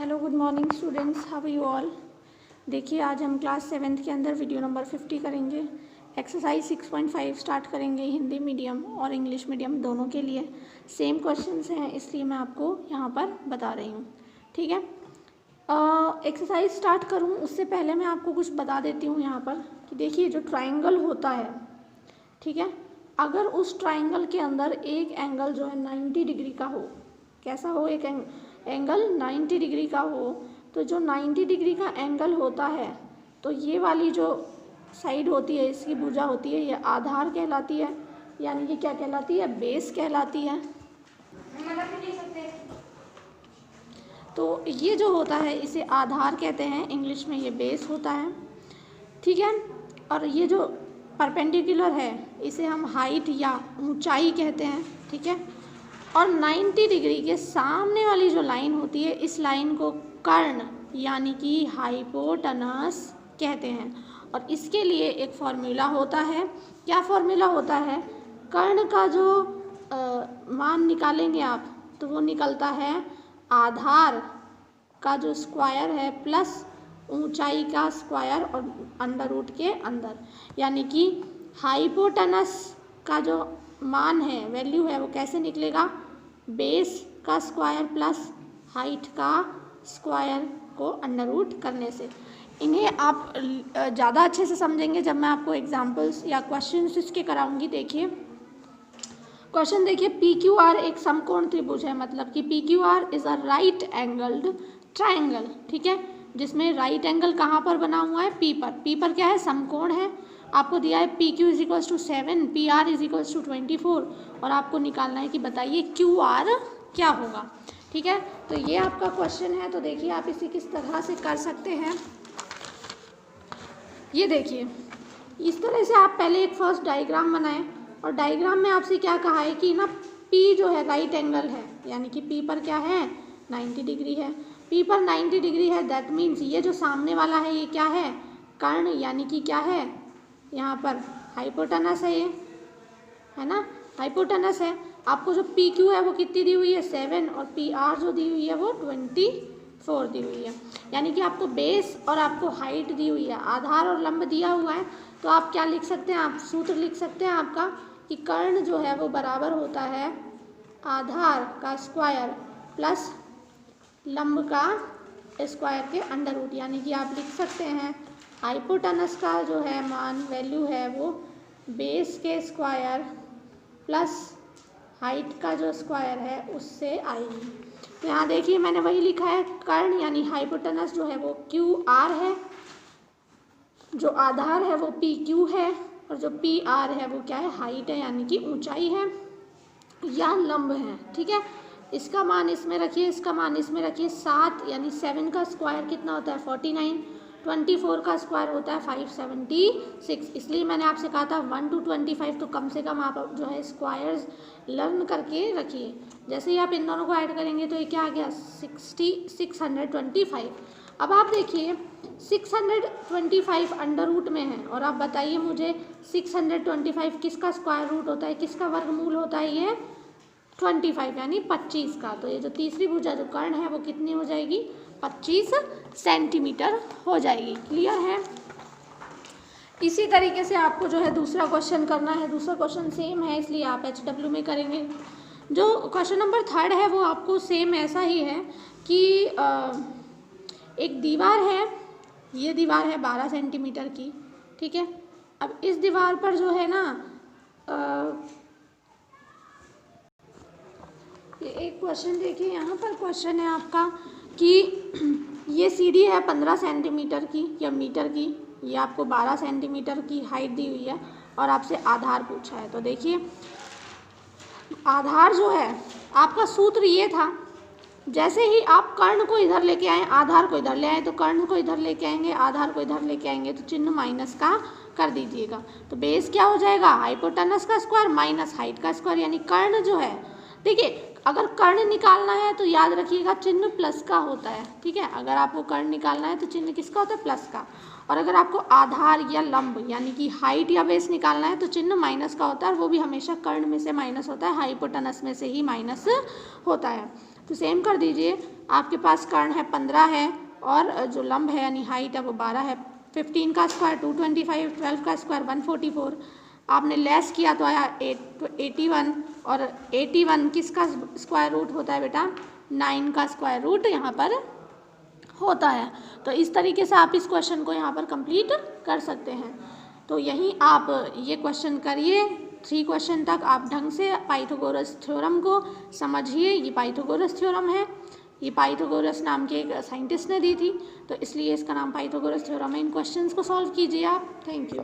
Hello good morning students, how are you all. देखिए आज हम क्लास 7th के अंदर वीडियो नंबर 50 करेंगे। एक्सरसाइज 6.5 स्टार्ट करेंगे हिंदी मीडियम और इंग्लिश मीडियम दोनों के लिए। सेम क्वेश्चंस हैं इसलिए मैं आपको यहाँ पर बता रही हूँ, ठीक है। एक्सरसाइज स्टार्ट करूँ उससे पहले मैं आपको कुछ बता देती हूँ यहाँ पर कि देखिए जो ट्राइंगल होता है, ठीक है, अगर उस ट्राइंगल के अंदर एक एंगल जो है 90 डिग्री का हो, कैसा हो, एक एंगल 90 डिग्री का हो, तो जो 90 डिग्री का एंगल होता है तो ये वाली जो साइड होती है, इसकी भुजा होती है, ये आधार कहलाती है, यानी कि क्या कहलाती है, बेस कहलाती है। तो ये जो होता है इसे आधार कहते हैं, इंग्लिश में ये बेस होता है, ठीक है। और ये जो परपेंडिकुलर है इसे हम हाइट या ऊंचाई कहते हैं, ठीक है। और 90 डिग्री के सामने वाली जो लाइन होती है इस लाइन को कर्ण यानी कि हाइपोटेनस कहते हैं। और इसके लिए एक फॉर्मूला होता है, क्या फॉर्मूला होता है, कर्ण का जो मान निकालेंगे आप तो वो निकलता है आधार का जो स्क्वायर है प्लस ऊंचाई का स्क्वायर और अंडर रूट के अंदर, यानी कि हाइपोटेनस का जो मान है, वैल्यू है, वो कैसे निकलेगा, बेस का स्क्वायर प्लस हाइट का स्क्वायर को अंडर रूट करने से। इन्हें आप ज़्यादा अच्छे से समझेंगे जब मैं आपको एग्जांपल्स या क्वेश्चंस इसके कराऊंगी। देखिए क्वेश्चन देखिए, पी क्यू आर एक समकोण त्रिभुज है, मतलब कि P Q R is a right angled triangle, ठीक है, जिसमें राइट एंगल कहाँ पर बना हुआ है, पी पर। पी पर क्या है, समकोण है। आपको दिया है P Q is equals to 7, P R is equals to 24 और आपको निकालना है कि बताइए क्यू आर क्या होगा, ठीक है। तो ये आपका क्वेश्चन है। तो देखिए आप इसे किस तरह से कर सकते हैं, ये देखिए इस तरह से आप पहले एक फर्स्ट डायग्राम बनाएं और डायग्राम में आपसे क्या कहा है कि ना पी जो है राइट एंगल है, यानी कि पी पर क्या है, 90 डिग्री है। पी पर 90 डिग्री है, दैट मीन्स ये जो सामने वाला है ये क्या है, कर्ण, यानी कि क्या है, यहाँ पर हाइपोटेनस है, ये है ना, हाइपोटेनस है। आपको जो पी क्यू है वो कितनी दी हुई है, 7, और पी आर जो दी हुई है वो 24 दी हुई है, यानी कि आपको बेस और आपको हाइट दी हुई है, आधार और लंब दिया हुआ है। तो आप क्या लिख सकते हैं, आप सूत्र लिख सकते हैं आपका कि कर्ण जो है वो बराबर होता है आधार का स्क्वायर प्लस लंब का स्क्वायर के अंडर रूट, यानी कि आप लिख सकते हैं हाइपोटेनस का जो है मान, वैल्यू है, वो बेस के स्क्वायर प्लस हाइट का जो स्क्वायर है उससे आएगी। तो यहाँ देखिए मैंने वही लिखा है, कर्ण यानी हाइपोटेनस जो है वो क्यू आर है, जो आधार है वो पी क्यू है, और जो पी आर है वो क्या है, हाइट है, यानी कि ऊंचाई है या लंब है, ठीक है। इसका मान इसमें रखिए, इसका मान इसमें रखिए। 7 यानी 7 का स्क्वायर कितना होता है, 49, 24 का स्क्वायर होता है 576। इसलिए मैंने आपसे कहा था 1 to 25 तो कम से कम आप जो है स्क्वायर्स लर्न करके रखिए। जैसे ही आप इन दोनों को ऐड करेंगे तो ये क्या आ गया, 625। अब आप देखिए 625 अंडर रूट में है, और आप बताइए मुझे 625 किसका स्क्वायर रूट होता है, किसका वर्गमूल होता है, ये 25 यानी 25 का। तो ये जो तीसरी भुजा जो कर्ण है वो कितनी हो जाएगी, 25 सेंटीमीटर हो जाएगी। क्लियर है। इसी तरीके से आपको जो है दूसरा क्वेश्चन करना है। दूसरा क्वेश्चन सेम है इसलिए आप HW में करेंगे। जो क्वेश्चन नंबर 3 है वो आपको सेम ऐसा ही है कि एक दीवार है, ये दीवार है 12 सेंटीमीटर की, ठीक है। अब इस दीवार पर जो है ना ये एक क्वेश्चन देखिए, यहाँ पर क्वेश्चन है आपका कि ये सीढ़ी है 15 सेंटीमीटर की या मीटर की, ये आपको 12 सेंटीमीटर की हाइट दी हुई है और आपसे आधार पूछा है। तो देखिए आधार जो है आपका सूत्र ये था, जैसे ही आप कर्ण को इधर लेके आए, आधार को इधर ले आए, तो कर्ण को इधर लेके आएंगे, आधार को इधर लेके आएंगे, तो चिन्ह माइनस का कर दीजिएगा। तो बेस क्या हो जाएगा, हाइपोटेनस का स्क्वायर माइनस हाइट का स्क्वायर, यानी कर्ण जो है, देखिए अगर कर्ण निकालना है तो याद रखिएगा चिन्ह प्लस का होता है, ठीक है। अगर आपको कर्ण निकालना है तो चिन्ह किसका होता है, प्लस का। और अगर आपको आधार या लंब यानी कि हाइट या बेस निकालना है तो चिन्ह माइनस का होता है, और वो भी हमेशा कर्ण में से माइनस होता है, हाइपोटेनस में से ही माइनस होता है। तो सेम कर दीजिए, आपके पास कर्ण है 15 है और जो लंब है यानी हाइट है वो 12 है। 15 का स्क्वायर 225, 12 का स्क्वायर 144, आपने लेस किया तो आया 81 और 81 किसका स्क्वायर रूट होता है बेटा? 9 का स्क्वायर रूट यहाँ पर होता है। तो इस तरीके से आप इस क्वेश्चन को यहाँ पर कंप्लीट कर सकते हैं। तो यहीं आप ये क्वेश्चन करिए, 3 क्वेश्चन तक आप ढंग से पाइथागोरस थ्योरम को समझिए। ये पाइथागोरस थ्योरम है, ये पाइथागोरस नाम के एक साइंटिस्ट ने दी थी, तो इसलिए इसका नाम पाइथागोरस थ्योरम है। इन क्वेश्चंस को सॉल्व कीजिए आप। Thank you.